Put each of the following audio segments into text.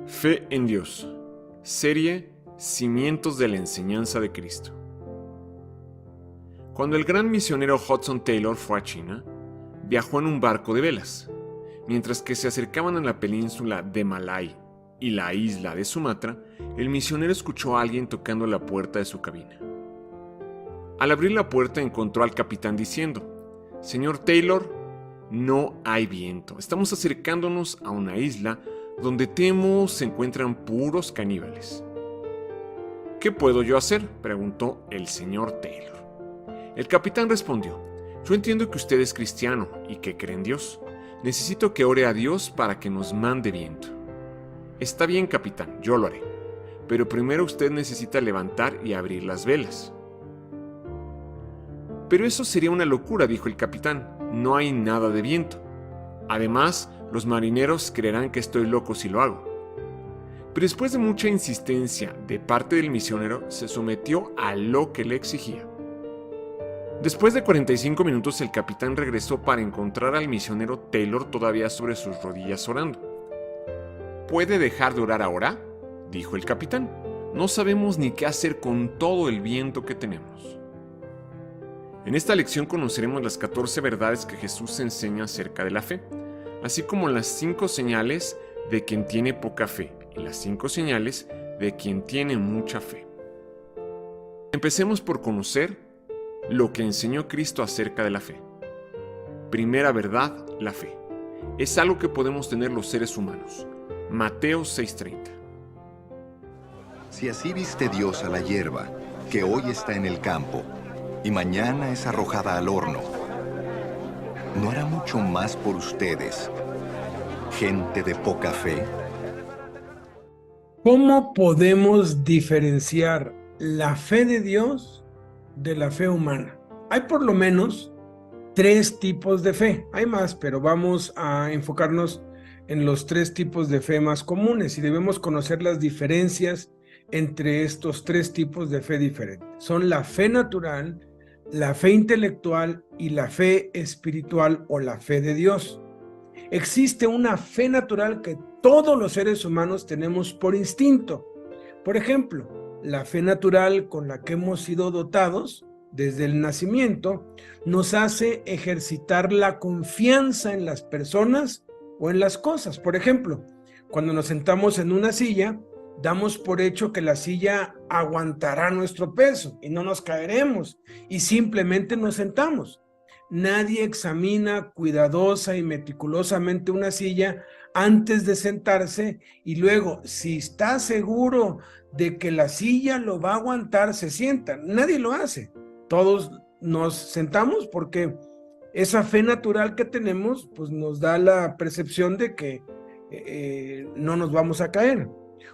Fe en Dios. Serie Cimientos de la Enseñanza de Cristo. Cuando el gran misionero Hudson Taylor fue a China, viajó en un barco de velas. Mientras que se acercaban a la península de Malay y la isla de Sumatra, el misionero escuchó a alguien tocando la puerta de su cabina. Al abrir la puerta encontró al capitán diciendo: «Señor Taylor, no hay viento. Estamos acercándonos a una isla donde temo se encuentran puros caníbales». «¿Qué puedo yo hacer?», preguntó el señor Taylor. El capitán respondió: «Yo entiendo que usted es cristiano y que cree en Dios. Necesito que ore a Dios para que nos mande viento». «Está bien, capitán, yo lo haré. Pero primero usted necesita levantar y abrir las velas». «Pero eso sería una locura», dijo el capitán. «No hay nada de viento. Además, los marineros creerán que estoy loco si lo hago». Pero después de mucha insistencia de parte del misionero, se sometió a lo que le exigía. Después de 45 minutos, el capitán regresó para encontrar al misionero Taylor todavía sobre sus rodillas orando. «¿Puede dejar de orar ahora?», dijo el capitán. «No sabemos ni qué hacer con todo el viento que tenemos». En esta lección conoceremos las 14 verdades que Jesús enseña acerca de la fe, así como las 5 señales de quien tiene poca fe y las 5 señales de quien tiene mucha fe. Empecemos por conocer lo que enseñó Cristo acerca de la fe. Primera verdad, la fe. Es algo que podemos tener los seres humanos. Mateo 6:30. Si así viste Dios a la hierba, que hoy está en el campo, y mañana es arrojada al horno, ¿no hará mucho más por ustedes, gente de poca fe? ¿Cómo podemos diferenciar la fe de Dios de la fe humana? Hay por lo menos 3 tipos de fe. Hay más, pero vamos a enfocarnos en los 3 tipos de fe más comunes y debemos conocer las diferencias entre estos 3 tipos de fe diferentes. Son la fe natural, la fe intelectual y la fe espiritual o la fe de Dios. Existe una fe natural que todos los seres humanos tenemos por instinto. Por ejemplo, la fe natural con la que hemos sido dotados desde el nacimiento nos hace ejercitar la confianza en las personas o en las cosas. Por ejemplo, cuando nos sentamos en una silla, damos por hecho que la silla aguantará nuestro peso y no nos caeremos y simplemente nos sentamos. Nadie examina cuidadosa y meticulosamente una silla antes de sentarse y luego, si está seguro de que la silla lo va a aguantar, se sienta. Nadie lo hace. Todos nos sentamos porque esa fe natural que tenemos pues nos da la percepción de que no nos vamos a caer.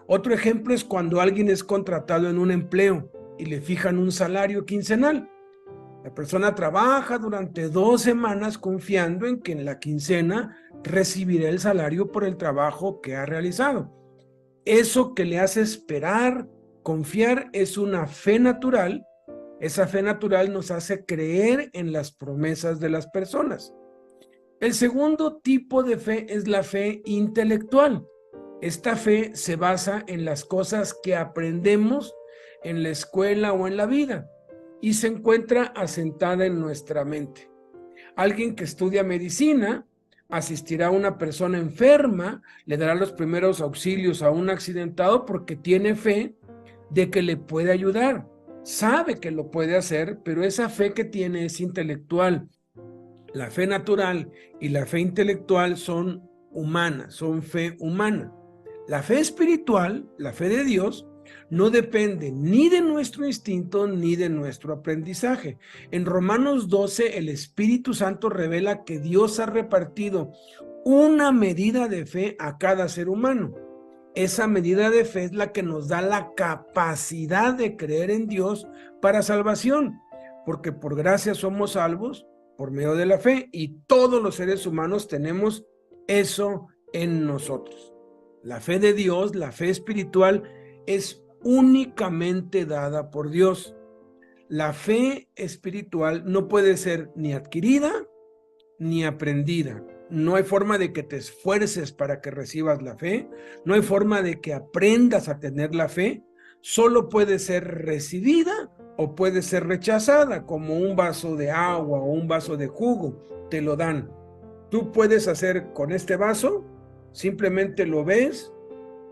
Otro ejemplo es cuando alguien es contratado en un empleo y le fijan un salario quincenal. La persona trabaja durante 2 semanas confiando en que en la quincena recibirá el salario por el trabajo que ha realizado. Eso que le hace esperar, confiar, es una fe natural. Esa fe natural nos hace creer en las promesas de las personas. El segundo tipo de fe es la fe intelectual. Esta fe se basa en las cosas que aprendemos en la escuela o en la vida y se encuentra asentada en nuestra mente. Alguien que estudia medicina asistirá a una persona enferma, le dará los primeros auxilios a un accidentado porque tiene fe de que le puede ayudar. Sabe que lo puede hacer, pero esa fe que tiene es intelectual. La fe natural y la fe intelectual son humanas, son fe humana. La fe espiritual, la fe de Dios, no depende ni de nuestro instinto ni de nuestro aprendizaje. En Romanos 12, el Espíritu Santo revela que Dios ha repartido una medida de fe a cada ser humano. Esa medida de fe es la que nos da la capacidad de creer en Dios para salvación, porque por gracia somos salvos por medio de la fe y todos los seres humanos tenemos eso en nosotros. La fe de Dios, la fe espiritual, es únicamente dada por Dios. La fe espiritual no puede ser ni adquirida ni aprendida. No hay forma de que te esfuerces para que recibas la fe. No hay forma de que aprendas a tener la fe. Solo puede ser recibida o puede ser rechazada, como un vaso de agua o un vaso de jugo. Te lo dan. Tú puedes hacer con este vaso, simplemente lo ves,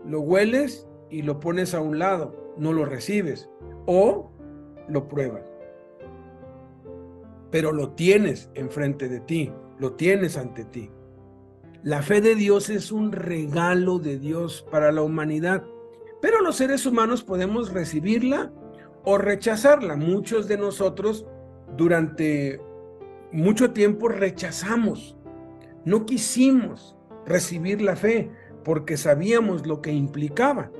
lo hueles y lo pones a un lado. No lo recibes. O lo pruebas. Pero lo tienes enfrente de ti, lo tienes ante ti. La fe de Dios es un regalo de Dios para la humanidad, pero los seres humanos podemos recibirla o rechazarla. Muchos de nosotros durante mucho tiempo rechazamos, no quisimos recibir la fe porque sabíamos lo que implicaba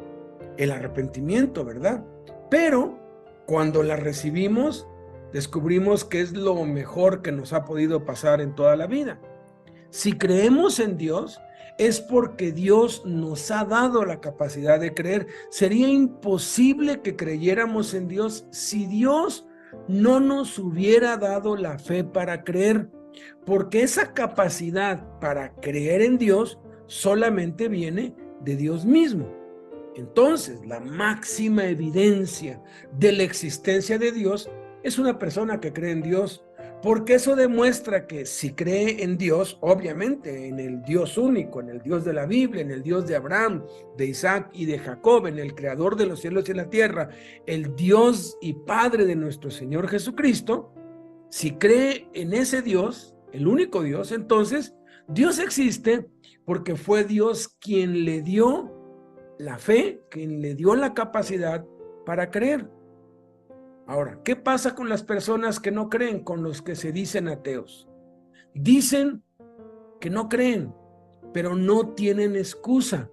el arrepentimiento, ¿verdad? Pero cuando la recibimos, descubrimos que es lo mejor que nos ha podido pasar en toda la vida. Si creemos en Dios, es porque Dios nos ha dado la capacidad de creer. Sería imposible que creyéramos en Dios si Dios no nos hubiera dado la fe para creer, porque esa capacidad para creer en Dios solamente viene de Dios mismo. Entonces, la máxima evidencia de la existencia de Dios es una persona que cree en Dios, porque eso demuestra que si cree en Dios, obviamente en el Dios único, en el Dios de la Biblia, en el Dios de Abraham, de Isaac y de Jacob, en el creador de los cielos y la tierra, el Dios y Padre de nuestro Señor Jesucristo, si cree en ese Dios, el único Dios, entonces Dios existe porque fue Dios quien le dio la fe, quien le dio la capacidad para creer. Ahora, ¿qué pasa con las personas que no creen, con los que se dicen ateos? Dicen que no creen, pero no tienen excusa,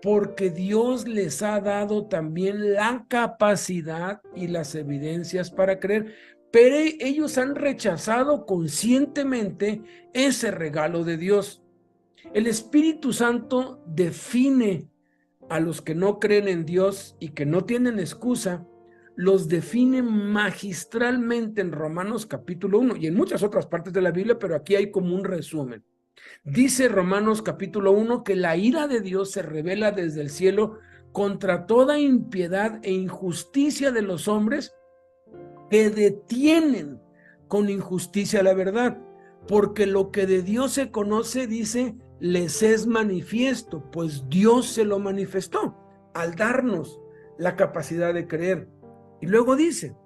porque Dios les ha dado también la capacidad y las evidencias para creer, pero ellos han rechazado conscientemente ese regalo de Dios. El Espíritu Santo define a los que no creen en Dios y que no tienen excusa, los define magistralmente en Romanos capítulo 1 y en muchas otras partes de la Biblia, pero aquí hay como un resumen. Dice Romanos capítulo 1 que la ira de Dios se revela desde el cielo contra toda impiedad e injusticia de los hombres que detienen con injusticia la verdad, porque lo que de Dios se conoce, dice, les es manifiesto, pues Dios se lo manifestó al darnos la capacidad de creer. Y luego dice,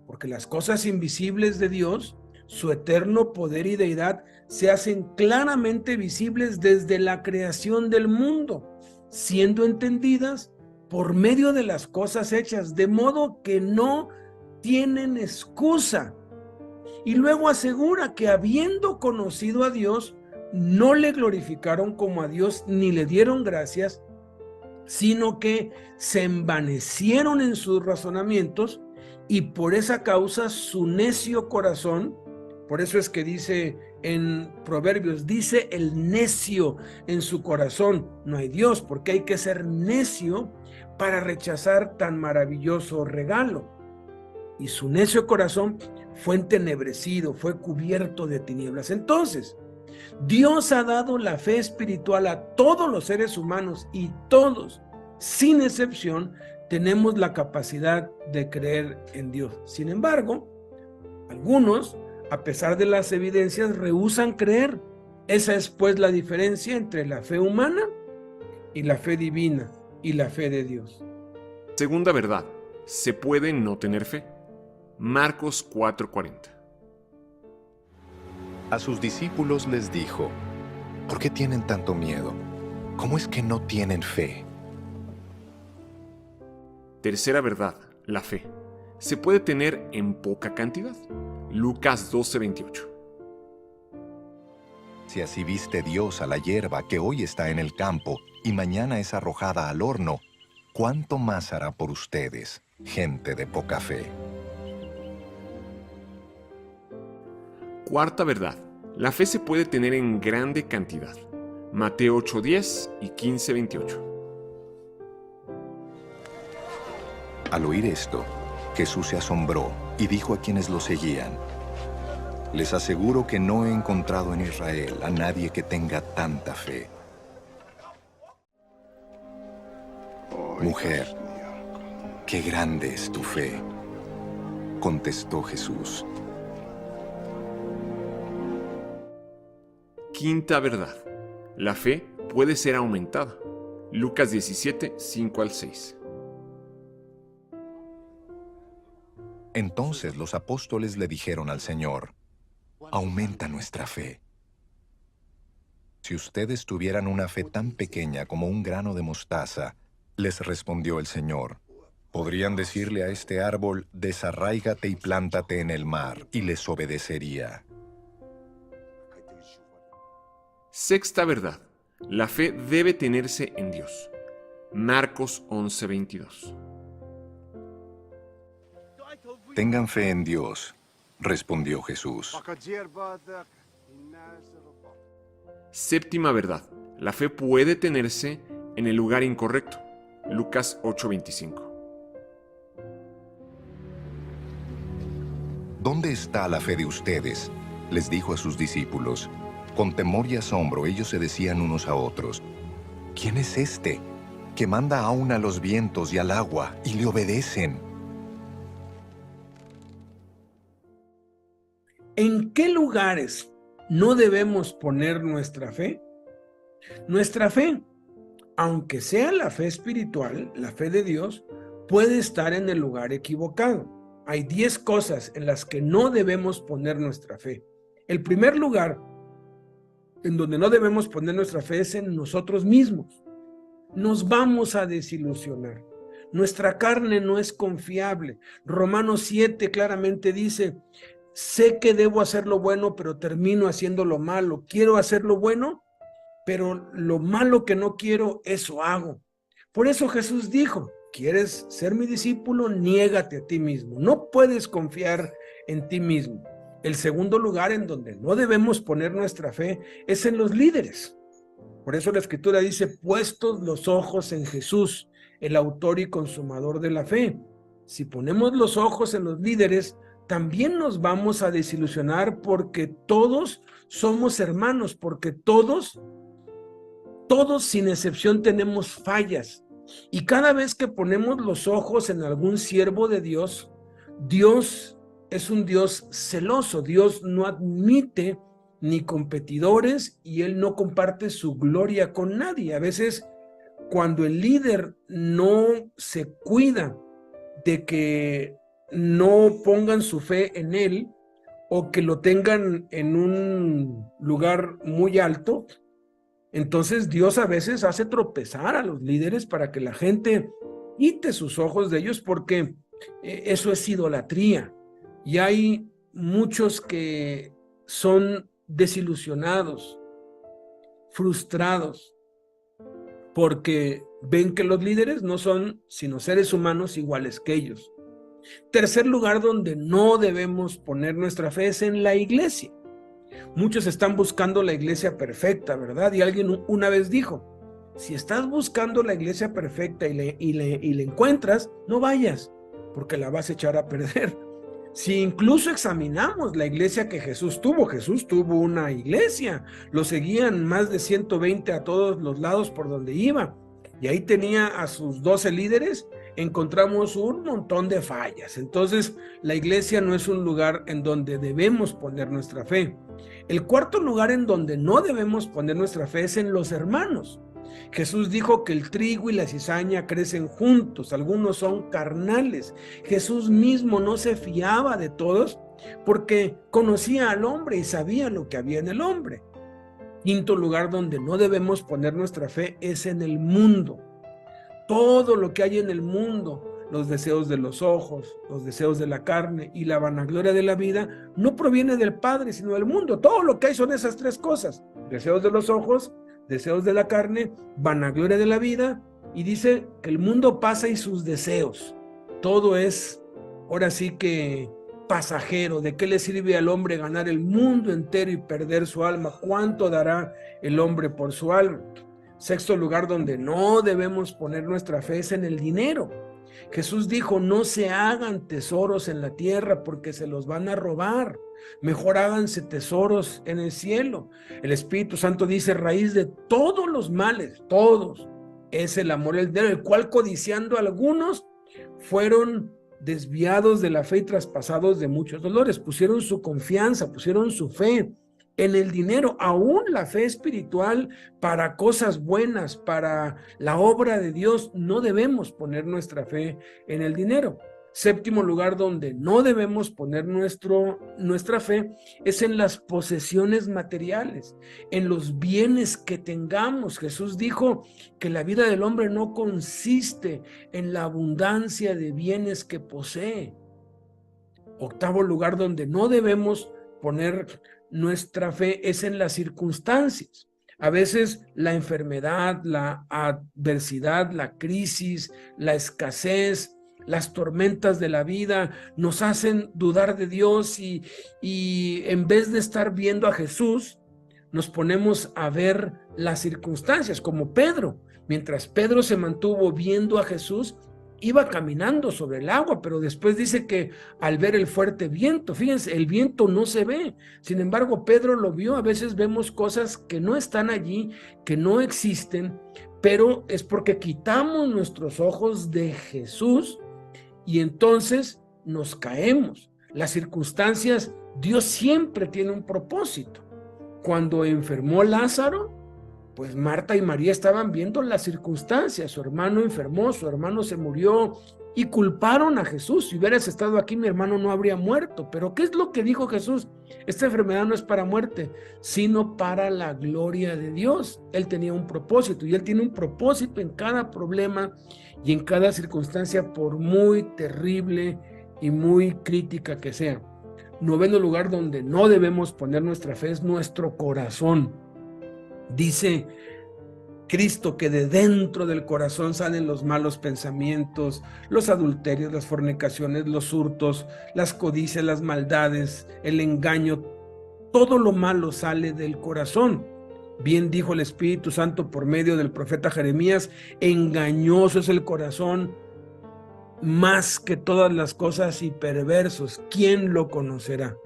porque las cosas invisibles de Dios, su eterno poder y deidad, se hacen claramente visibles desde la creación del mundo, siendo entendidas por medio de las cosas hechas, de modo que no tienen excusa. Y luego asegura que habiendo conocido a Dios, no le glorificaron como a Dios ni le dieron gracias, sino que se envanecieron en sus razonamientos y por esa causa su necio corazón, por eso es que dice en Proverbios, dice el necio en su corazón, no hay Dios, porque hay que ser necio para rechazar tan maravilloso regalo. Y su necio corazón fue entenebrecido, fue cubierto de tinieblas. Entonces, Dios ha dado la fe espiritual a todos los seres humanos y todos, sin excepción, tenemos la capacidad de creer en Dios. Sin embargo, algunos, a pesar de las evidencias, rehúsan creer. Esa es pues la diferencia entre la fe humana y la fe divina y la fe de Dios. Segunda verdad, se puede no tener fe. Marcos 4:40. A sus discípulos les dijo, ¿por qué tienen tanto miedo? ¿Cómo es que no tienen fe? Tercera verdad, la fe. Se puede tener en poca cantidad. Lucas 12:28. Si así viste Dios a la hierba que hoy está en el campo y mañana es arrojada al horno, ¿cuánto más hará por ustedes, gente de poca fe? Cuarta verdad, la fe se puede tener en grande cantidad. Mateo 8:10 y 15:28. Al oír esto, Jesús se asombró y dijo a quienes lo seguían, Les aseguro que no he encontrado en Israel a nadie que tenga tanta fe. Mujer, qué grande es tu fe, contestó Jesús. Quinta verdad. La fe puede ser aumentada. Lucas 17, 5 al 6. Entonces los apóstoles le dijeron al Señor: aumenta nuestra fe. Si ustedes tuvieran una fe tan pequeña como un grano de mostaza, les respondió el Señor, podrían decirle a este árbol: desarráigate y plántate en el mar, y les obedecería. Sexta verdad. La fe debe tenerse en Dios. Marcos 11, 22. Tengan fe en Dios, respondió Jesús. Séptima verdad. La fe puede tenerse en el lugar incorrecto. Lucas 8:25. ¿Dónde está la fe de ustedes?, les dijo a sus discípulos. Con temor y asombro ellos se decían unos a otros: ¿quién es este que manda aún a los vientos y al agua y le obedecen? ¿En qué lugares no debemos poner nuestra fe? Nuestra fe, aunque sea la fe espiritual, la fe de Dios, puede estar en el lugar equivocado. Hay 10 cosas en las que no debemos poner nuestra fe. El primer lugar en donde no debemos poner nuestra fe es en nosotros mismos. Nos vamos a desilusionar. Nuestra carne no es confiable. Romanos 7 claramente dice: sé que debo hacer lo bueno, pero termino haciendo lo malo. Quiero hacer lo bueno, pero lo malo que no quiero, eso hago. Por eso Jesús dijo: ¿quieres ser mi discípulo? Niégate a ti mismo. No puedes confiar en ti mismo. El segundo lugar en donde no debemos poner nuestra fe es en los líderes. Por eso la Escritura dice: puestos los ojos en Jesús, el autor y consumador de la fe. Si ponemos los ojos en los líderes, también nos vamos a desilusionar, porque todos somos hermanos, porque todos sin excepción tenemos fallas. Y cada vez que ponemos los ojos en algún siervo de Dios, Dios es un Dios celoso. Dios no admite ni competidores y Él no comparte su gloria con nadie. A veces, cuando el líder no se cuida de que no pongan su fe en Él, o que lo tengan en un lugar muy alto, entonces Dios a veces hace tropezar a los líderes para que la gente quite sus ojos de ellos, porque eso es idolatría. Y hay muchos que son desilusionados, frustrados, porque ven que los líderes no son sino seres humanos iguales que ellos. Tercer lugar donde no debemos poner nuestra fe es en la iglesia. Muchos están buscando la iglesia perfecta, ¿verdad? Y alguien una vez dijo: si estás buscando la iglesia perfecta y le encuentras, no vayas, porque la vas a echar a perder. Si incluso examinamos la iglesia que Jesús tuvo una iglesia, lo seguían más de 120 a todos los lados por donde iba, y ahí tenía a sus 12 líderes. Encontramos un montón de fallas. Entonces, la iglesia no es un lugar en donde debemos poner nuestra fe. El cuarto lugar en donde no debemos poner nuestra fe es en los hermanos. Jesús dijo que el trigo y la cizaña crecen juntos, algunos son carnales. Jesús mismo no se fiaba de todos, porque conocía al hombre y sabía lo que había en el hombre. Quinto lugar donde no debemos poner nuestra fe es en el mundo. Todo lo que hay en el mundo, los deseos de los ojos, los deseos de la carne y la vanagloria de la vida, no proviene del Padre, sino del mundo. Todo lo que hay son esas 3 cosas: deseos de los ojos, deseos de la carne, vanagloria de la vida. Y dice que el mundo pasa y sus deseos. Todo es, ahora sí que, pasajero. ¿De qué le sirve al hombre ganar el mundo entero y perder su alma? ¿Cuánto dará el hombre por su alma? Sexto lugar donde no debemos poner nuestra fe es en el dinero. Jesús dijo: no se hagan tesoros en la tierra, porque se los van a robar. Mejor háganse tesoros en el cielo. El Espíritu Santo dice, raíz de todos los males, todos, es el amor al dinero, el cual codiciando algunos fueron desviados de la fe y traspasados de muchos dolores. Pusieron su confianza, pusieron su fe en el dinero, aún la fe espiritual para cosas buenas, para la obra de Dios. No debemos poner nuestra fe en el dinero. Séptimo lugar donde no debemos poner nuestra fe es en las posesiones materiales, en los bienes que tengamos. Jesús dijo que la vida del hombre no consiste en la abundancia de bienes que posee. Octavo lugar donde no debemos poner nuestra fe es en las circunstancias. A veces la enfermedad, la adversidad, la crisis, la escasez, las tormentas de la vida nos hacen dudar de Dios y en vez de estar viendo a Jesús, nos ponemos a ver las circunstancias, como Pedro. Mientras Pedro se mantuvo viendo a Jesús, iba caminando sobre el agua, pero después dice que al ver el fuerte viento, fíjense, el viento no se ve, sin embargo Pedro lo vio. A veces vemos cosas que no están allí, que no existen, pero es porque quitamos nuestros ojos de Jesús y entonces nos caemos. Las circunstancias, Dios siempre tiene un propósito. Cuando enfermó Lázaro, pues Marta y María estaban viendo las circunstancias. Su hermano enfermó, su hermano se murió y culparon a Jesús. Si hubieras estado aquí, mi hermano no habría muerto. Pero ¿qué es lo que dijo Jesús? Esta enfermedad no es para muerte, sino para la gloria de Dios. Él tenía un propósito y Él tiene un propósito en cada problema y en cada circunstancia, por muy terrible y muy crítica que sea. Noveno lugar donde no debemos poner nuestra fe es nuestro corazón. Dice Cristo que de dentro del corazón salen los malos pensamientos, los adulterios, las fornicaciones, los hurtos, las codicias, las maldades, el engaño. Todo lo malo sale del corazón. Bien dijo el Espíritu Santo por medio del profeta Jeremías, engañoso es el corazón más que todas las cosas y perversos. ¿Quién lo conocerá?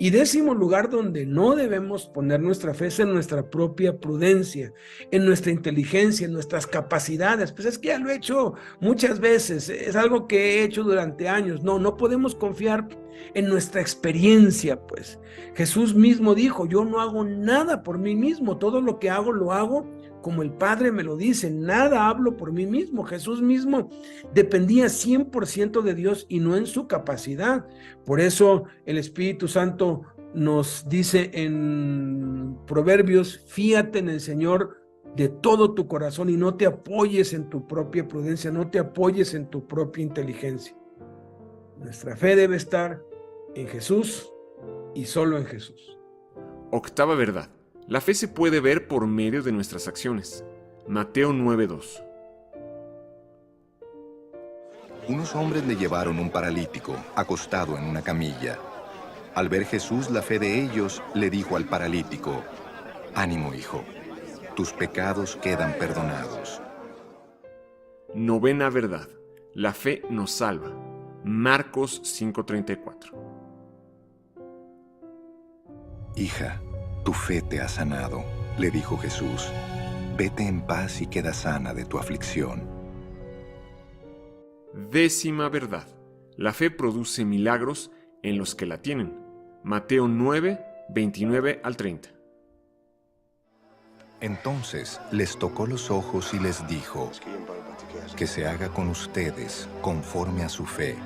Y décimo lugar donde no debemos poner nuestra fe es en nuestra propia prudencia, en nuestra inteligencia, en nuestras capacidades. Pues es que ya lo he hecho muchas veces, es algo que he hecho durante años. No podemos confiar en nuestra experiencia, pues. Jesús mismo dijo, yo no hago nada por mí mismo, todo lo que hago lo hago como el Padre me lo dice, nada hablo por mí mismo. Jesús mismo dependía 100% de Dios y no en su capacidad. Por eso el Espíritu Santo nos dice en Proverbios, fíate en el Señor de todo tu corazón y no te apoyes en tu propia prudencia, no te apoyes en tu propia inteligencia. Nuestra fe debe estar en Jesús y solo en Jesús. Octava verdad. La fe se puede ver por medio de nuestras acciones. Mateo 9:2. Unos hombres le llevaron un paralítico, acostado en una camilla. Al ver Jesús la fe de ellos, le dijo al paralítico, ánimo, hijo, tus pecados quedan perdonados. Novena verdad. La fe nos salva. Marcos 5:34. Hija, tu fe te ha sanado, le dijo Jesús. Vete en paz y queda sana de tu aflicción. Décima verdad. La fe produce milagros en los que la tienen. Mateo 9:29-30. Entonces les tocó los ojos y les dijo, que se haga con ustedes conforme a su fe.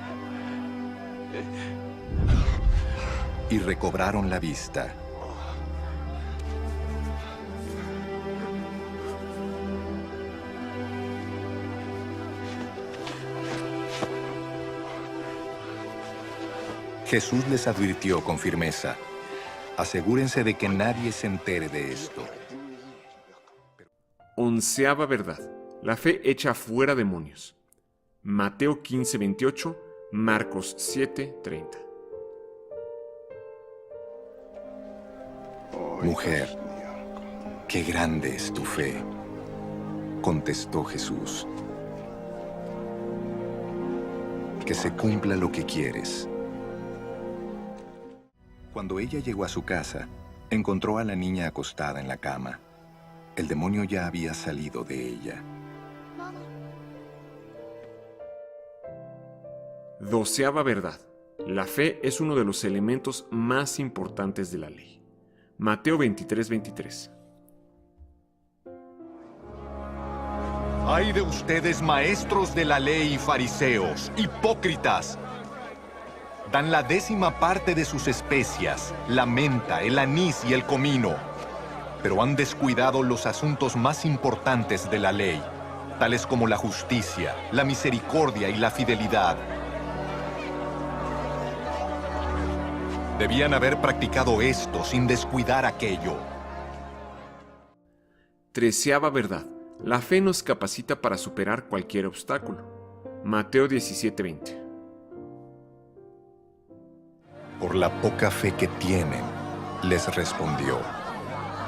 Y recobraron la vista. Jesús les advirtió con firmeza, asegúrense de que nadie se entere de esto. Onceava verdad. La fe echa fuera demonios. Mateo 15:28, Marcos 7:30. Mujer, qué grande es tu fe, contestó Jesús. Que se cumpla lo que quieres. Cuando ella llegó a su casa, encontró a la niña acostada en la cama. El demonio ya había salido de ella. 12ª verdad. La fe es uno de los elementos más importantes de la ley. Mateo 23:23. ¡Ay de ustedes, maestros de la ley y fariseos, hipócritas! Dan la 10ª parte de sus especias, la menta, el anís y el comino, pero han descuidado los asuntos más importantes de la ley, tales como la justicia, la misericordia y la fidelidad. Debían haber practicado esto sin descuidar aquello. 13ª verdad. La fe nos capacita para superar cualquier obstáculo. Mateo 17:20. Por la poca fe que tienen, les respondió.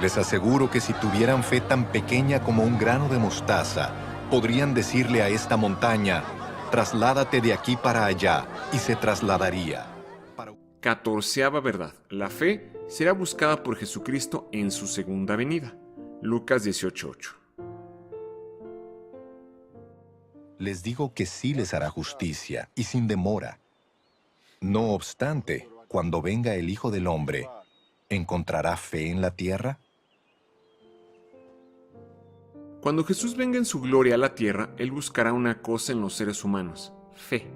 Les aseguro que si tuvieran fe tan pequeña como un grano de mostaza, podrían decirle a esta montaña, trasládate de aquí para allá, y se trasladaría. 14ª verdad. La fe será buscada por Jesucristo en su segunda venida. Lucas 18:8. Les digo que sí les hará justicia, y sin demora. No obstante, cuando venga el Hijo del Hombre, ¿encontrará fe en la tierra? Cuando Jesús venga en su gloria a la tierra, Él buscará una cosa en los seres humanos: fe.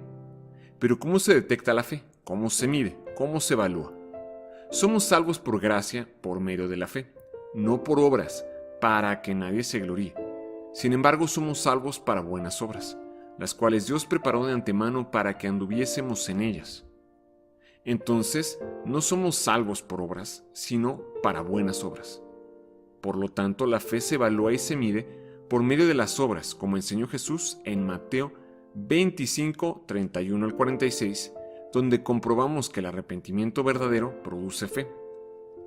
Pero ¿cómo se detecta la fe? ¿Cómo se mide? ¿Cómo se evalúa? Somos salvos por gracia, por medio de la fe, no por obras, para que nadie se gloríe. Sin embargo, somos salvos para buenas obras, las cuales Dios preparó de antemano para que anduviésemos en ellas. Entonces, no somos salvos por obras, sino para buenas obras. Por lo tanto, la fe se evalúa y se mide por medio de las obras, como enseñó Jesús en Mateo 25, 31 al 46, donde comprobamos que el arrepentimiento verdadero produce fe,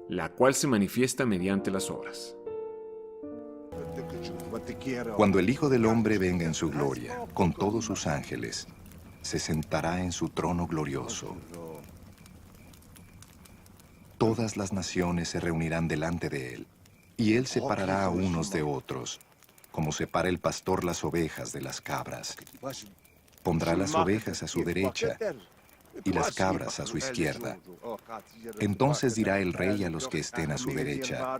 la cual se manifiesta mediante las obras. Cuando el Hijo del Hombre venga en su gloria, con todos sus ángeles, se sentará en su trono glorioso. Todas las naciones se reunirán delante de él, y él separará a unos de otros, como separa el pastor las ovejas de las cabras. Pondrá las ovejas a su derecha y las cabras a su izquierda. Entonces dirá el rey a los que estén a su derecha: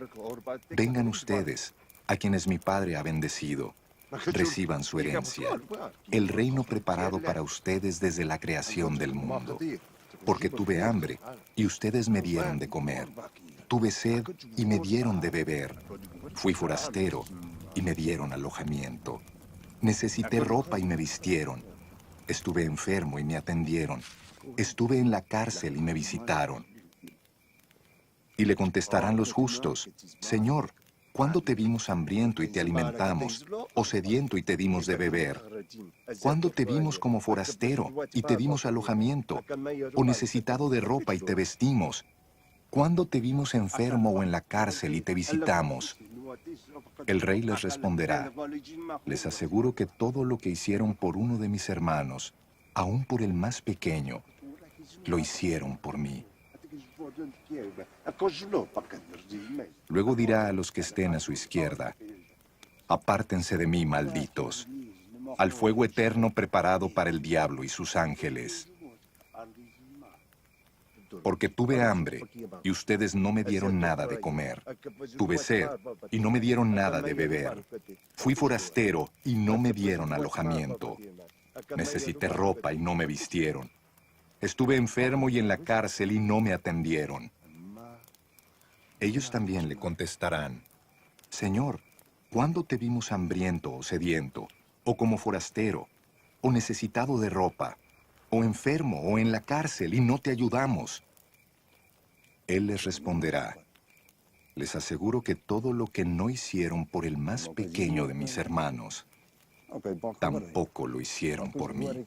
vengan ustedes, a quienes mi Padre ha bendecido, reciban su herencia, el reino preparado para ustedes desde la creación del mundo. Porque tuve hambre, y ustedes me dieron de comer. Tuve sed, y me dieron de beber. Fui forastero, y me dieron alojamiento. Necesité ropa, y me vistieron. Estuve enfermo, y me atendieron. Estuve en la cárcel, y me visitaron. Y le contestarán los justos: Señor, ¿cuándo te vimos hambriento y te alimentamos, o sediento y te dimos de beber? ¿Cuándo te vimos como forastero y te dimos alojamiento, o necesitado de ropa y te vestimos? ¿Cuándo te vimos enfermo o en la cárcel y te visitamos? El rey les responderá: les aseguro que todo lo que hicieron por uno de mis hermanos, aun por el más pequeño, lo hicieron por mí. Luego dirá a los que estén a su izquierda: apártense de mí, malditos, al fuego eterno preparado para el diablo y sus ángeles. Porque tuve hambre, y ustedes no me dieron nada de comer. Tuve sed, y no me dieron nada de beber. Fui forastero, y no me dieron alojamiento. Necesité ropa, y no me vistieron. Estuve enfermo y en la cárcel, y no me atendieron. Ellos también le contestarán: Señor, ¿cuándo te vimos hambriento o sediento, o como forastero, o necesitado de ropa, o enfermo, o en la cárcel, y no te ayudamos? Él les responderá: les aseguro que todo lo que no hicieron por el más pequeño de mis hermanos, tampoco lo hicieron por mí.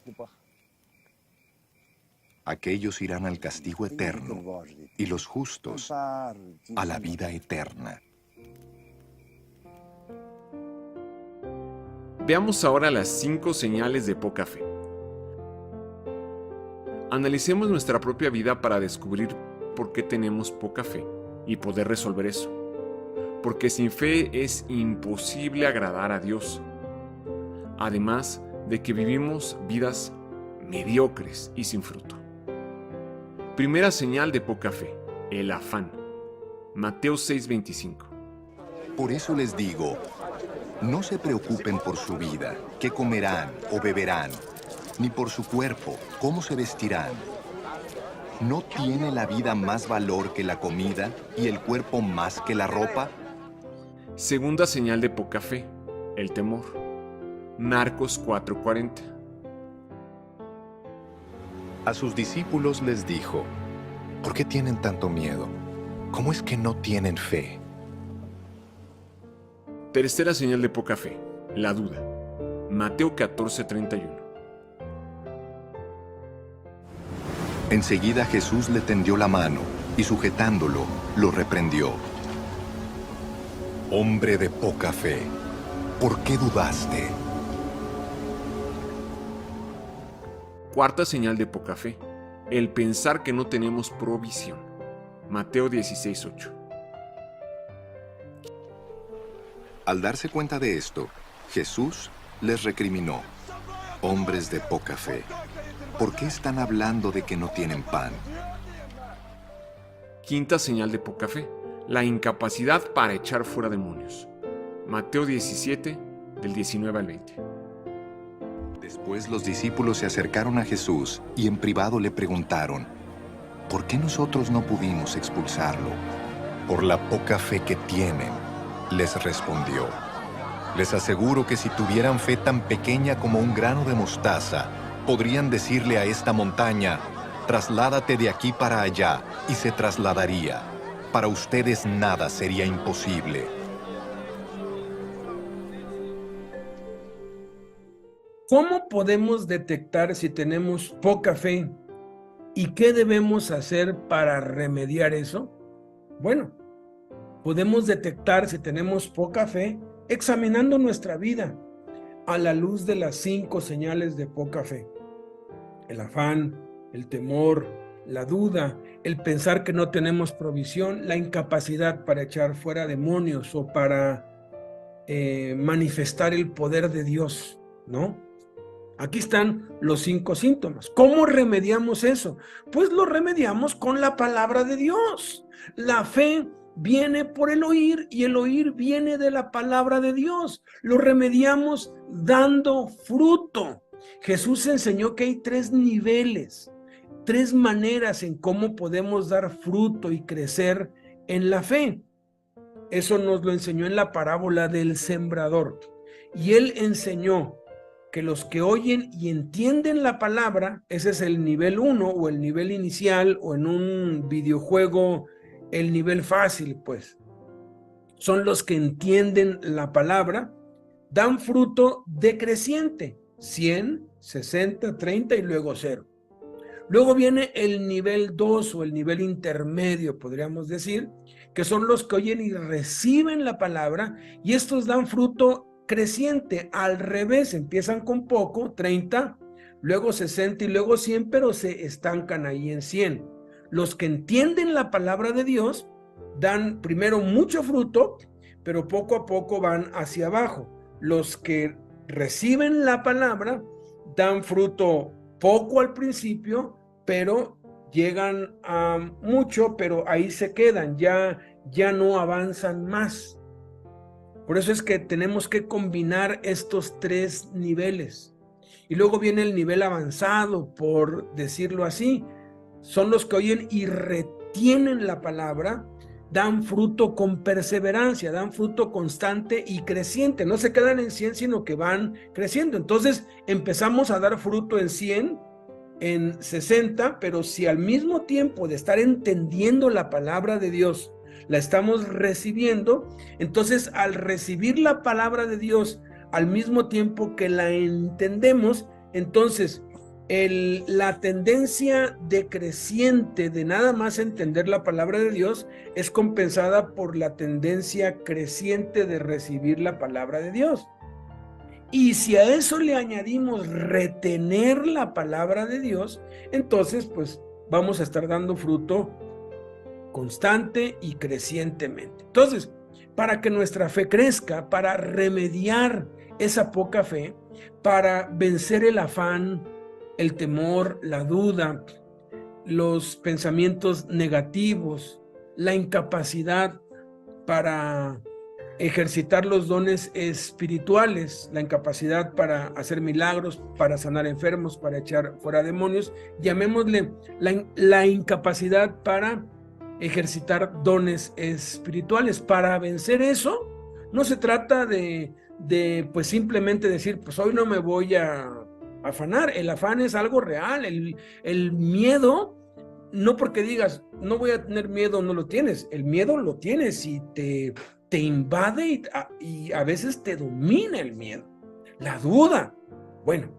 Aquellos irán al castigo eterno, y los justos a la vida eterna. Veamos ahora las 5 señales de poca fe. Analicemos nuestra propia vida para descubrir por qué tenemos poca fe y poder resolver eso. Porque sin fe es imposible agradar a Dios. Además de que vivimos vidas mediocres y sin fruto. Primera señal de poca fe, el afán. Mateo 6:25. Por eso les digo, no se preocupen por su vida, qué comerán o beberán, ni por su cuerpo, cómo se vestirán. ¿No tiene la vida más valor que la comida y el cuerpo más que la ropa? Segunda señal de poca fe, el temor. Marcos 4:40. A sus discípulos les dijo, ¿por qué tienen tanto miedo? ¿Cómo es que no tienen fe? Tercera señal de poca fe, la duda. Mateo 14:31. Enseguida Jesús le tendió la mano y sujetándolo, lo reprendió. Hombre de poca fe, ¿por qué dudaste? Cuarta señal de poca fe, el pensar que no tenemos provisión. Mateo 16:8. Al darse cuenta de esto, Jesús les recriminó. Hombres de poca fe, ¿por qué están hablando de que no tienen pan? Quinta señal de poca fe, la incapacidad para echar fuera demonios. Mateo 17, del 19 al 20. Después los discípulos se acercaron a Jesús y en privado le preguntaron, ¿por qué nosotros no pudimos expulsarlo? Por la poca fe que tienen, les respondió. Les aseguro que si tuvieran fe tan pequeña como un grano de mostaza, podrían decirle a esta montaña, trasládate de aquí para allá, y se trasladaría. Para ustedes nada sería imposible. ¿Cómo podemos detectar si tenemos poca fe? ¿Y qué debemos hacer para remediar eso? Bueno, podemos detectar si tenemos poca fe examinando nuestra vida a la luz de las 5 señales de poca fe. El afán, el temor, la duda, el pensar que no tenemos provisión, la incapacidad para echar fuera demonios o para manifestar el poder de Dios, ¿no? Aquí están los 5 síntomas. ¿Cómo remediamos eso? Pues lo remediamos con la palabra de Dios. La fe viene por el oír y el oír viene de la palabra de Dios. Lo remediamos dando fruto. Jesús enseñó que hay 3 niveles, 3 maneras en cómo podemos dar fruto y crecer en la fe. Eso nos lo enseñó en la parábola del sembrador. Y él enseñó que los que oyen y entienden la palabra, ese es el nivel 1 o el nivel inicial, o en un videojuego el nivel fácil, pues. Son los que entienden la palabra, dan fruto decreciente, 100, 60, 30 y luego 0. Luego viene el nivel 2 o el nivel intermedio, podríamos decir, que son los que oyen y reciben la palabra, y estos dan fruto creciente, al revés, empiezan con poco, 30, luego 60 y luego 100, pero se estancan ahí en 100. Los que entienden la palabra de Dios dan primero mucho fruto, pero poco a poco van hacia abajo. Los que reciben la palabra dan fruto poco al principio, pero llegan a mucho, pero ahí se quedan, ya no avanzan más. Por eso es que tenemos que combinar estos 3 niveles. Y luego viene el nivel avanzado, por decirlo así. Son los que oyen y retienen la palabra, dan fruto con perseverancia, dan fruto constante y creciente. No se quedan en 100, sino que van creciendo. Entonces empezamos a dar fruto en 100, en 60, pero si al mismo tiempo de estar entendiendo la palabra de Dios, la estamos recibiendo, entonces al recibir la palabra de Dios al mismo tiempo que la entendemos, entonces la tendencia decreciente de nada más entender la palabra de Dios es compensada por la tendencia creciente de recibir la palabra de Dios. Y si a eso le añadimos retener la palabra de Dios, entonces pues vamos a estar dando fruto constante y crecientemente. Entonces, para que nuestra fe crezca, para remediar esa poca fe, para vencer el afán, el temor, la duda, los pensamientos negativos, la incapacidad para ejercitar los dones espirituales, la incapacidad para hacer milagros, para sanar enfermos, para echar fuera demonios, llamémosle la incapacidad para ejercitar dones espirituales. Para vencer eso, no se trata de pues simplemente decir, pues hoy no me voy a afanar. El afán es algo real. El miedo, no porque digas, no voy a tener miedo, no lo tienes. El miedo lo tienes y te invade y a veces te domina el miedo. La duda. Bueno,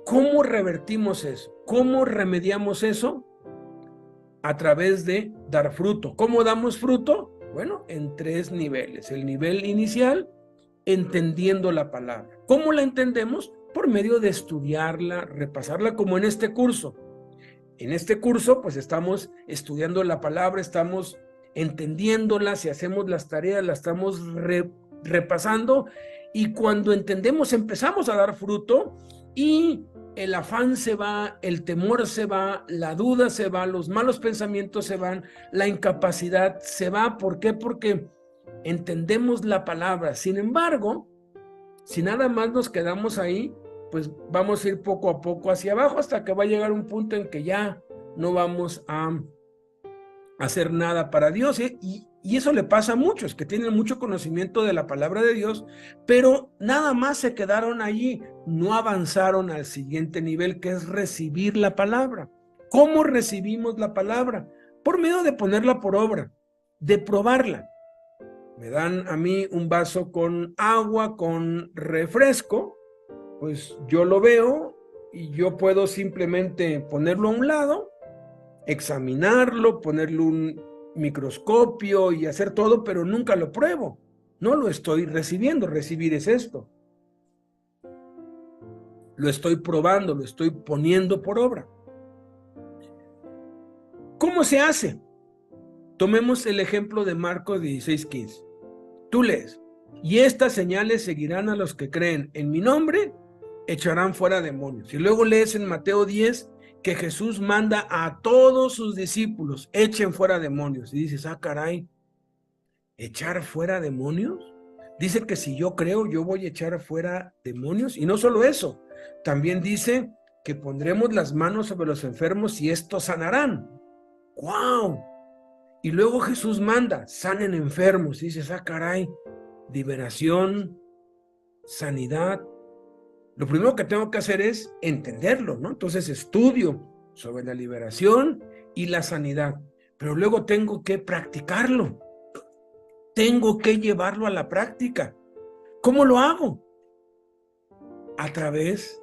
¿cómo revertimos eso? ¿Cómo remediamos eso? A través de dar fruto. ¿Cómo damos fruto? Bueno, en 3 niveles. El nivel inicial, entendiendo la palabra. ¿Cómo la entendemos? Por medio de estudiarla, repasarla, como en este curso. En este curso, pues estamos estudiando la palabra, estamos entendiéndola, si hacemos las tareas, la estamos repasando, y cuando entendemos empezamos a dar fruto, y el afán se va, el temor se va, la duda se va, los malos pensamientos se van, la incapacidad se va. ¿Por qué? Porque entendemos la palabra. Sin embargo, si nada más nos quedamos ahí, pues vamos a ir poco a poco hacia abajo hasta que va a llegar un punto en que ya no vamos a hacer nada para Dios, ¿eh? Y eso le pasa a muchos que tienen mucho conocimiento de la palabra de Dios, pero nada más se quedaron allí, no avanzaron al siguiente nivel, que es recibir la palabra. ¿Cómo recibimos la palabra? Por medio de ponerla por obra, de probarla. Me dan a mí un vaso con agua, con refresco, pues yo lo veo y yo puedo simplemente ponerlo a un lado, examinarlo, ponerle un microscopio y hacer todo, pero nunca lo pruebo. No lo estoy recibiendo. Recibir es esto. Lo estoy probando, lo estoy poniendo por obra. ¿Cómo se hace? Tomemos el ejemplo de Marcos 16:15. Tú lees: y estas señales seguirán a los que creen en mi nombre, echarán fuera demonios. Y luego lees en Mateo 10 que Jesús manda a todos sus discípulos, echen fuera demonios. Y dices, ah, caray, ¿echar fuera demonios? Dice que si yo creo, yo voy a echar fuera demonios. Y no solo eso, también dice que pondremos las manos sobre los enfermos y estos sanarán. ¡Wow! Y luego Jesús manda, sanen enfermos. Y dices, ah, caray, liberación, sanidad. Lo primero que tengo que hacer es entenderlo, ¿no? Entonces estudio sobre la liberación y la sanidad, pero luego tengo que practicarlo. Tengo que llevarlo a la práctica. ¿Cómo lo hago? A través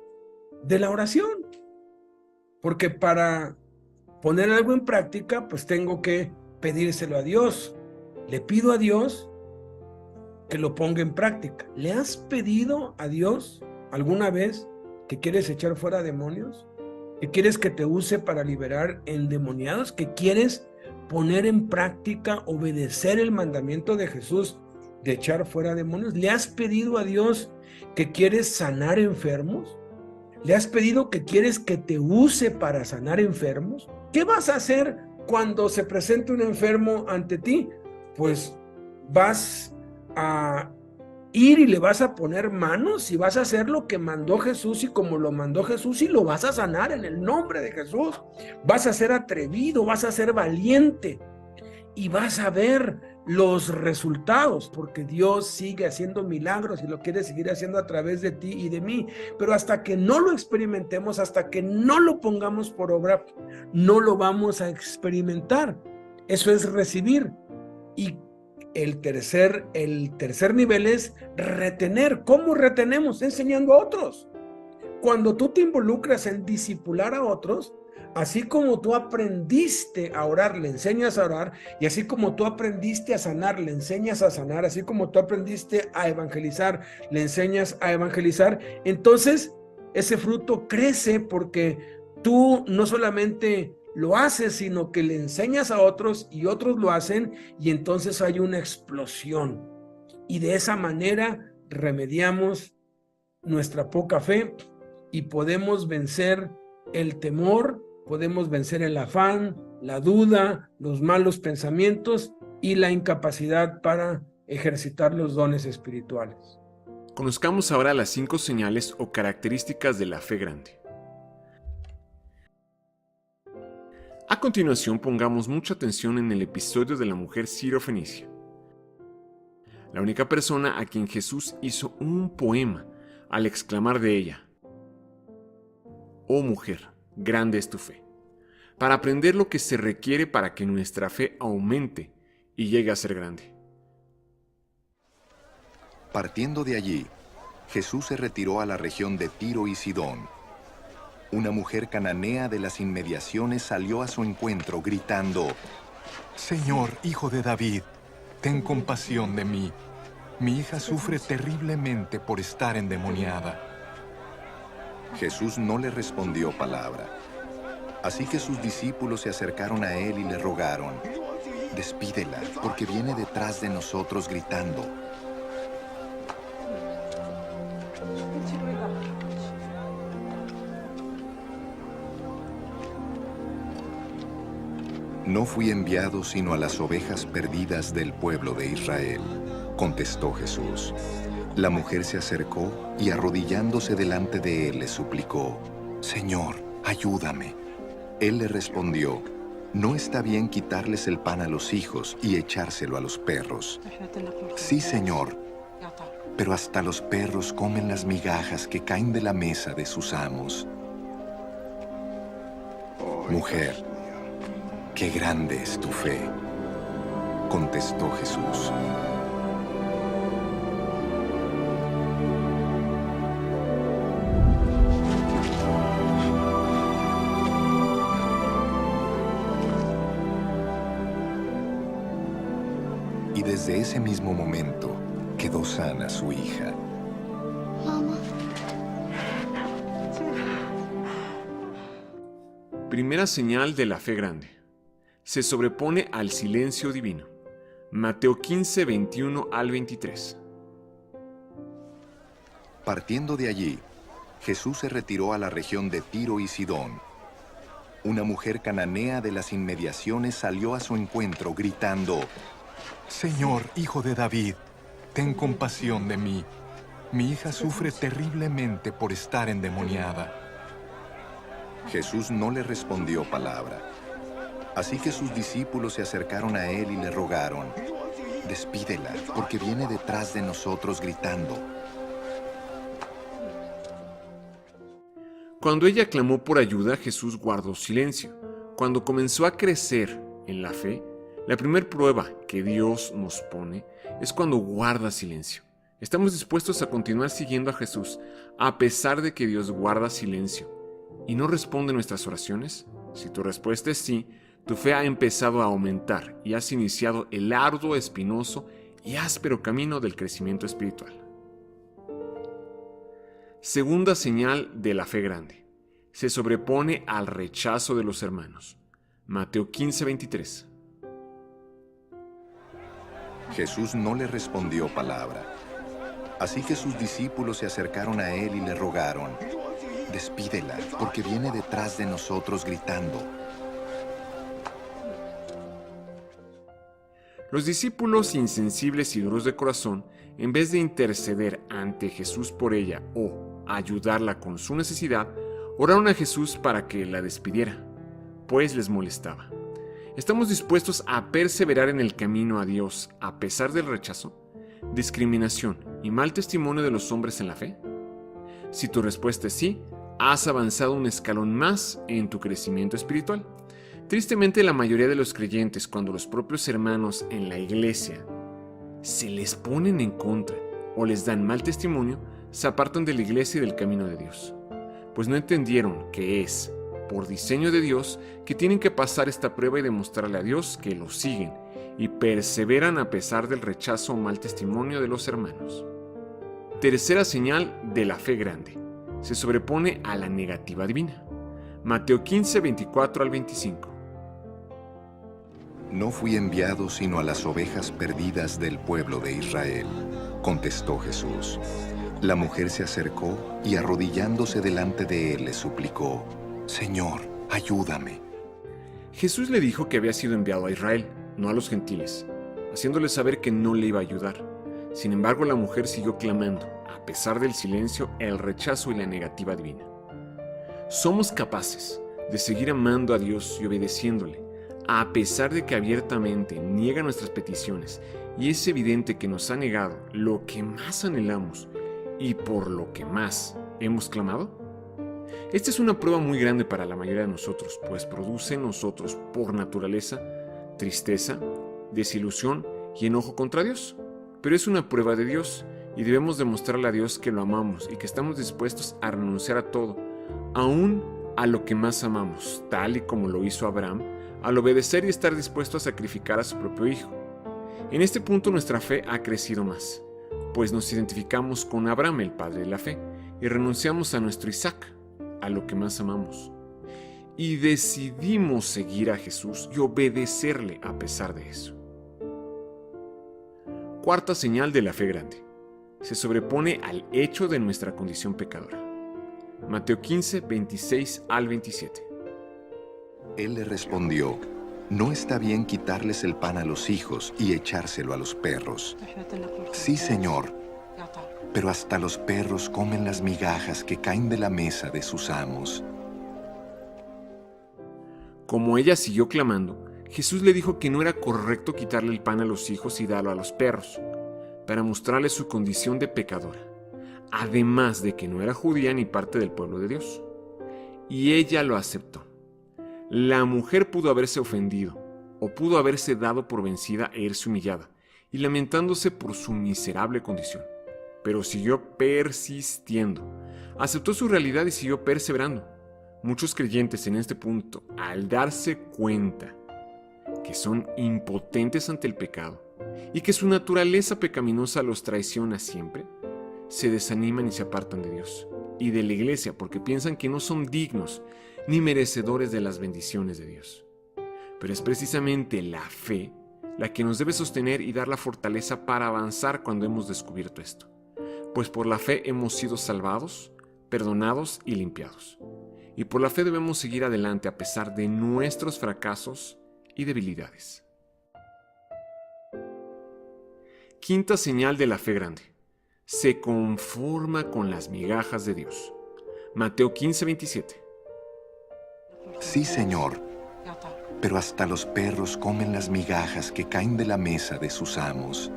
de la oración. Porque para poner algo en práctica, pues tengo que pedírselo a Dios. Le pido a Dios que lo ponga en práctica. ¿Le has pedido a Dios alguna vez que quieres echar fuera demonios? ¿Que quieres que te use para liberar endemoniados? ¿Que quieres poner en práctica, obedecer el mandamiento de Jesús de echar fuera demonios? ¿Le has pedido a Dios que quieres sanar enfermos? ¿Le has pedido que quieres que te use para sanar enfermos? ¿Qué vas a hacer cuando se presente un enfermo ante ti? Pues vas a ir y le vas a poner manos y vas a hacer lo que mandó Jesús y como lo mandó Jesús y lo vas a sanar en el nombre de Jesús. Vas a ser atrevido, vas a ser valiente y vas a ver los resultados, porque Dios sigue haciendo milagros y lo quiere seguir haciendo a través de ti y de mí. Pero hasta que no lo experimentemos, hasta que no lo pongamos por obra, no lo vamos a experimentar. Eso es recibir. Y el tercer nivel es retener. ¿Cómo retenemos? Enseñando a otros. Cuando tú te involucras en discipular a otros, así como tú aprendiste a orar, le enseñas a orar, y así como tú aprendiste a sanar, le enseñas a sanar, así como tú aprendiste a evangelizar, le enseñas a evangelizar, entonces ese fruto crece porque tú no solamente lo haces, sino que le enseñas a otros y otros lo hacen y entonces hay una explosión. Y de esa manera remediamos nuestra poca fe y podemos vencer el temor, podemos vencer el afán, la duda, los malos pensamientos y la incapacidad para ejercitar los dones espirituales. Conozcamos ahora las 5 señales o características de la fe grande. A continuación, pongamos mucha atención en el episodio de la mujer sirofenicia, la única persona a quien Jesús hizo un poema al exclamar de ella: «Oh mujer, grande es tu fe», para aprender lo que se requiere para que nuestra fe aumente y llegue a ser grande. Partiendo de allí, Jesús se retiró a la región de Tiro y Sidón. Una mujer cananea de las inmediaciones salió a su encuentro gritando: «Señor, hijo de David, ten compasión de mí. Mi hija sufre terriblemente por estar endemoniada». Jesús no le respondió palabra. Así que sus discípulos se acercaron a él y le rogaron: «Despídela, porque viene detrás de nosotros gritando». «No fui enviado sino a las ovejas perdidas del pueblo de Israel», contestó Jesús. La mujer se acercó y arrodillándose delante de él le suplicó: «Señor, ayúdame». Él le respondió: «No está bien quitarles el pan a los hijos y echárselo a los perros». «Sí, Señor, pero hasta los perros comen las migajas que caen de la mesa de sus amos». «Mujer, qué grande es tu fe», contestó Jesús. Y desde ese mismo momento quedó sana su hija. Mamá. Primera señal de la fe grande. Se sobrepone al silencio divino. Mateo 15, 21 al 23. Partiendo de allí, Jesús se retiró a la región de Tiro y Sidón. Una mujer cananea de las inmediaciones salió a su encuentro gritando: «Señor, hijo de David, ten compasión de mí. Mi hija sufre terriblemente por estar endemoniada». Jesús no le respondió palabra. Así que sus discípulos se acercaron a él y le rogaron: «Despídela, porque viene detrás de nosotros gritando». Cuando ella clamó por ayuda, Jesús guardó silencio. Cuando comenzó a crecer en la fe, la primera prueba que Dios nos pone es cuando guarda silencio. Estamos dispuestos a continuar siguiendo a Jesús a pesar de que Dios guarda silencio y no responde nuestras oraciones. Si tu respuesta es sí, tu fe ha empezado a aumentar y has iniciado el arduo, espinoso y áspero camino del crecimiento espiritual. Segunda señal de la fe grande. Se sobrepone al rechazo de los hermanos. Mateo 15, 23. Jesús no le respondió palabra. Así que sus discípulos se acercaron a él y le rogaron: «Despídela, porque viene detrás de nosotros gritando». Los discípulos insensibles y duros de corazón, en vez de interceder ante Jesús por ella o ayudarla con su necesidad, oraron a Jesús para que la despidiera, pues les molestaba. ¿Estamos dispuestos a perseverar en el camino a Dios a pesar del rechazo, discriminación y mal testimonio de los hombres en la fe? Si tu respuesta es sí, has avanzado un escalón más en tu crecimiento espiritual. Tristemente, la mayoría de los creyentes, cuando los propios hermanos en la iglesia se les ponen en contra o les dan mal testimonio, se apartan de la iglesia y del camino de Dios, pues no entendieron que es por diseño de Dios que tienen que pasar esta prueba y demostrarle a Dios que lo siguen y perseveran a pesar del rechazo o mal testimonio de los hermanos. Tercera señal de la fe grande. Se sobrepone a la negativa divina. Mateo 15, 24 al 25. No fui enviado sino a las ovejas perdidas del pueblo de Israel, contestó Jesús. La mujer se acercó y arrodillándose delante de él le suplicó, Señor, ayúdame. Jesús le dijo que había sido enviado a Israel, no a los gentiles, haciéndole saber que no le iba a ayudar. Sin embargo, la mujer siguió clamando, a pesar del silencio, el rechazo y la negativa divina. Somos capaces de seguir amando a Dios y obedeciéndole, a pesar de que abiertamente niega nuestras peticiones y es evidente que nos ha negado lo que más anhelamos y por lo que más hemos clamado. Esta es una prueba muy grande para la mayoría de nosotros, pues produce en nosotros, por naturaleza, tristeza, desilusión y enojo contra Dios. Pero es una prueba de Dios y debemos demostrarle a Dios que lo amamos y que estamos dispuestos a renunciar a todo, aún a lo que más amamos, tal y como lo hizo Abraham, al obedecer y estar dispuesto a sacrificar a su propio hijo. En este punto nuestra fe ha crecido más, pues nos identificamos con Abraham, el padre de la fe, y renunciamos a nuestro Isaac, a lo que más amamos. Y decidimos seguir a Jesús y obedecerle a pesar de eso. Cuarta señal de la fe grande. Se sobrepone al hecho de nuestra condición pecadora. Mateo 15, 26 al 27. Él le respondió, no está bien quitarles el pan a los hijos y echárselo a los perros. Sí, Señor, pero hasta los perros comen las migajas que caen de la mesa de sus amos. Como ella siguió clamando, Jesús le dijo que no era correcto quitarle el pan a los hijos y darlo a los perros, para mostrarle su condición de pecadora, además de que no era judía ni parte del pueblo de Dios. Y ella lo aceptó. La mujer pudo haberse ofendido, o pudo haberse dado por vencida e irse humillada, y lamentándose por su miserable condición, pero siguió persistiendo, aceptó su realidad y siguió perseverando. Muchos creyentes en este punto, al darse cuenta que son impotentes ante el pecado y que su naturaleza pecaminosa los traiciona siempre, se desaniman y se apartan de Dios y de la iglesia porque piensan que no son dignos ni merecedores de las bendiciones de Dios. Pero es precisamente la fe la que nos debe sostener y dar la fortaleza para avanzar cuando hemos descubierto esto, pues por la fe hemos sido salvados, perdonados y limpiados. Y por la fe debemos seguir adelante a pesar de nuestros fracasos y debilidades. Quinta señal de la fe grande. Se conforma con las migajas de Dios. Mateo 15, 27. Sí, Señor, pero hasta los perros comen las migajas que caen de la mesa de sus amos.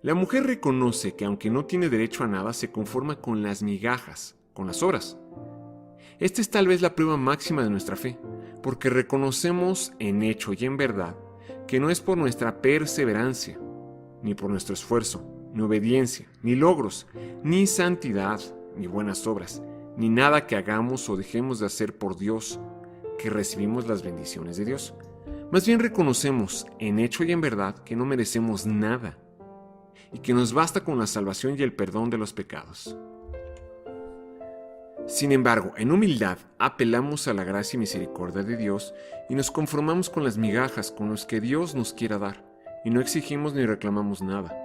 La mujer reconoce que aunque no tiene derecho a nada, se conforma con las migajas, con las obras. Esta es tal vez la prueba máxima de nuestra fe, porque reconocemos en hecho y en verdad que no es por nuestra perseverancia, ni por nuestro esfuerzo, ni obediencia, ni logros, ni santidad, ni buenas obras, ni nada que hagamos o dejemos de hacer por Dios, que recibimos las bendiciones de Dios. Más bien reconocemos en hecho y en verdad que no merecemos nada, y que nos basta con la salvación y el perdón de los pecados. Sin embargo, en humildad apelamos a la gracia y misericordia de Dios y nos conformamos con las migajas con las que Dios nos quiera dar, y no exigimos ni reclamamos nada,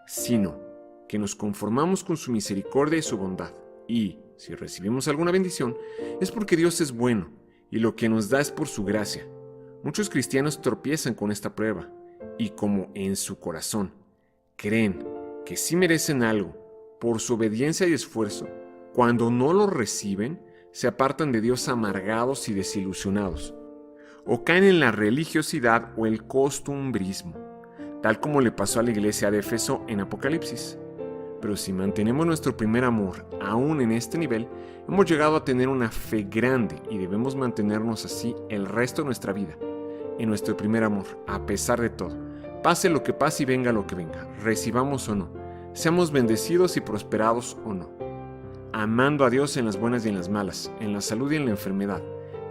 sino que nos conformamos con su misericordia y su bondad, y, si recibimos alguna bendición, es porque Dios es bueno, y lo que nos da es por su gracia. Muchos cristianos tropiezan con esta prueba, y como en su corazón creen que sí merecen algo por su obediencia y esfuerzo, cuando no lo reciben, se apartan de Dios amargados y desilusionados, o caen en la religiosidad o el costumbrismo, tal como le pasó a la iglesia de Éfeso en Apocalipsis. Pero si mantenemos nuestro primer amor aún en este nivel, hemos llegado a tener una fe grande y debemos mantenernos así el resto de nuestra vida, en nuestro primer amor, a pesar de todo. Pase lo que pase y venga lo que venga, recibamos o no, seamos bendecidos y prosperados o no. Amando a Dios en las buenas y en las malas, en la salud y en la enfermedad,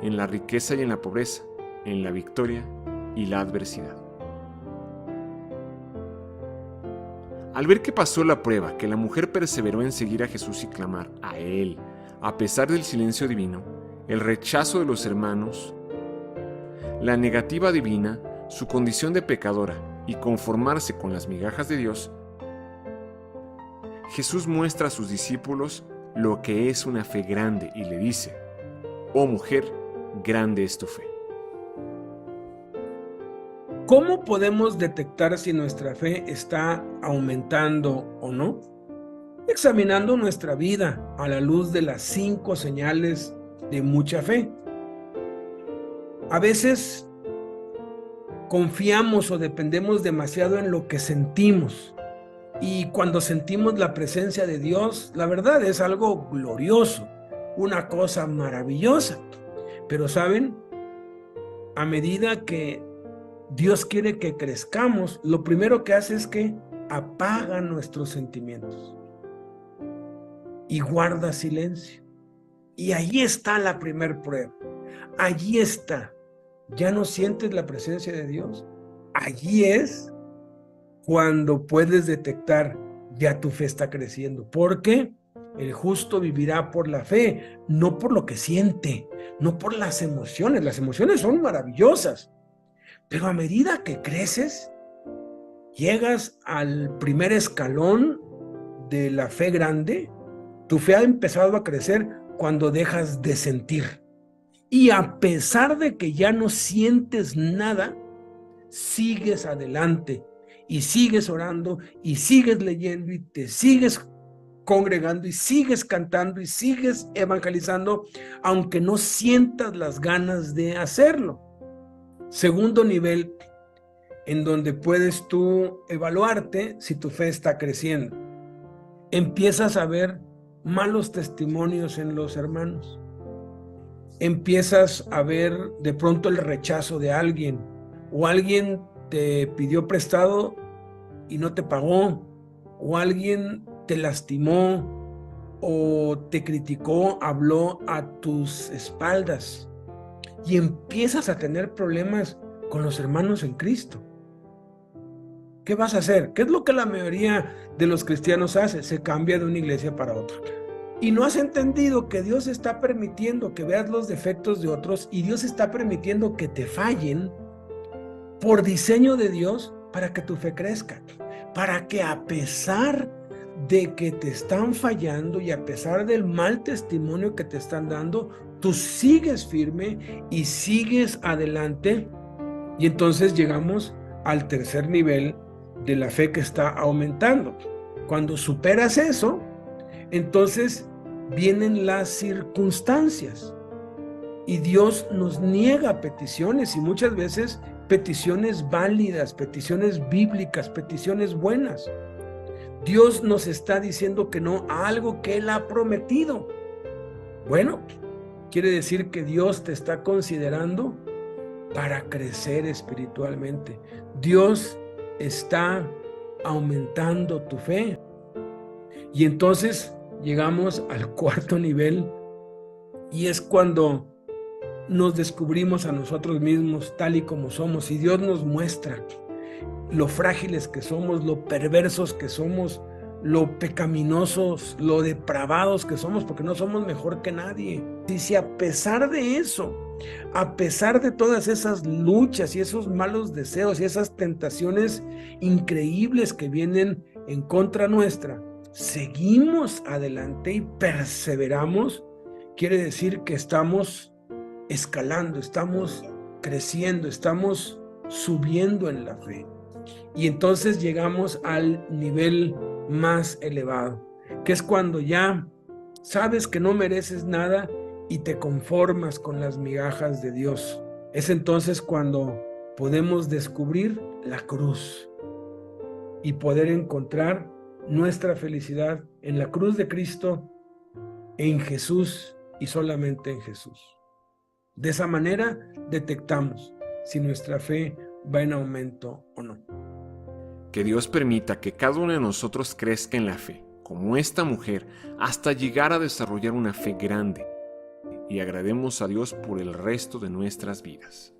en la riqueza y en la pobreza, en la victoria y la adversidad. Al ver que pasó la prueba, que la mujer perseveró en seguir a Jesús y clamar a Él, A pesar del silencio divino, el rechazo de los hermanos, la negativa divina, su condición de pecadora y conformarse con las migajas de Dios, Jesús muestra a sus discípulos lo que es una fe grande y le dice: «Oh mujer, grande es tu fe». ¿Cómo podemos detectar si nuestra fe está aumentando o no? Examinando nuestra vida a la luz de las 5 señales de mucha fe. A veces confiamos o dependemos demasiado en lo que sentimos. Y cuando sentimos la presencia de Dios, la verdad es algo glorioso, una cosa maravillosa. Pero ¿saben? A medida que Dios quiere que crezcamos, lo primero que hace es que apaga nuestros sentimientos y guarda silencio. Y ahí está la primer prueba. Allí está. ¿Ya no sientes la presencia de Dios? Allí es cuando puedes detectar ya tu fe está creciendo. Porque el justo vivirá por la fe, no por lo que siente, no por las emociones. Las emociones son maravillosas. Pero a medida que creces, llegas al primer escalón de la fe grande. Tu fe ha empezado a crecer cuando dejas de sentir. Y a pesar de que ya no sientes nada, sigues adelante y sigues orando y sigues leyendo y te sigues congregando y sigues cantando y sigues evangelizando, aunque no sientas las ganas de hacerlo. Segundo nivel en donde puedes tú evaluarte si tu fe está creciendo. Empiezas a ver malos testimonios en los hermanos. Empiezas a ver de pronto el rechazo de alguien, o alguien te pidió prestado y no te pagó, o alguien te lastimó o te criticó, habló a tus espaldas, y empiezas a tener problemas con los hermanos en Cristo. ¿Qué vas a hacer? ¿Qué es lo que la mayoría de los cristianos hace? Se cambia de una iglesia para otra. Y no has entendido que Dios está permitiendo que veas los defectos de otros, y Dios está permitiendo que te fallen por diseño de Dios para que tu fe crezca. Para que a pesar de que te están fallando y a pesar del mal testimonio que te están dando, tú sigues firme y sigues adelante. Y entonces llegamos al tercer nivel de la fe que está aumentando. Cuando superas eso, entonces vienen las circunstancias y Dios nos niega peticiones, y muchas veces peticiones válidas, peticiones bíblicas, peticiones buenas. Dios nos está diciendo que no a algo que Él ha prometido. Bueno, quiere decir que Dios te está considerando para crecer espiritualmente. Dios está aumentando tu fe. Y entonces llegamos al cuarto nivel, y es cuando nos descubrimos a nosotros mismos tal y como somos, y Dios nos muestra lo frágiles que somos, lo perversos que somos, lo pecaminosos, lo depravados que somos, porque no somos mejor que nadie. Y si a pesar de eso, a pesar de todas esas luchas y esos malos deseos y esas tentaciones increíbles que vienen en contra nuestra, seguimos adelante y perseveramos, quiere decir que estamos escalando, estamos creciendo, estamos subiendo en la fe. Y entonces llegamos al nivel más elevado, que es cuando ya sabes que no mereces nada y te conformas con las migajas de Dios. Es entonces cuando podemos descubrir la cruz y poder encontrar nuestra felicidad en la cruz de Cristo, en Jesús y solamente en Jesús. De esa manera detectamos si nuestra fe va en aumento o no. Que Dios permita que cada uno de nosotros crezca en la fe, como esta mujer, hasta llegar a desarrollar una fe grande, y agrademos a Dios por el resto de nuestras vidas.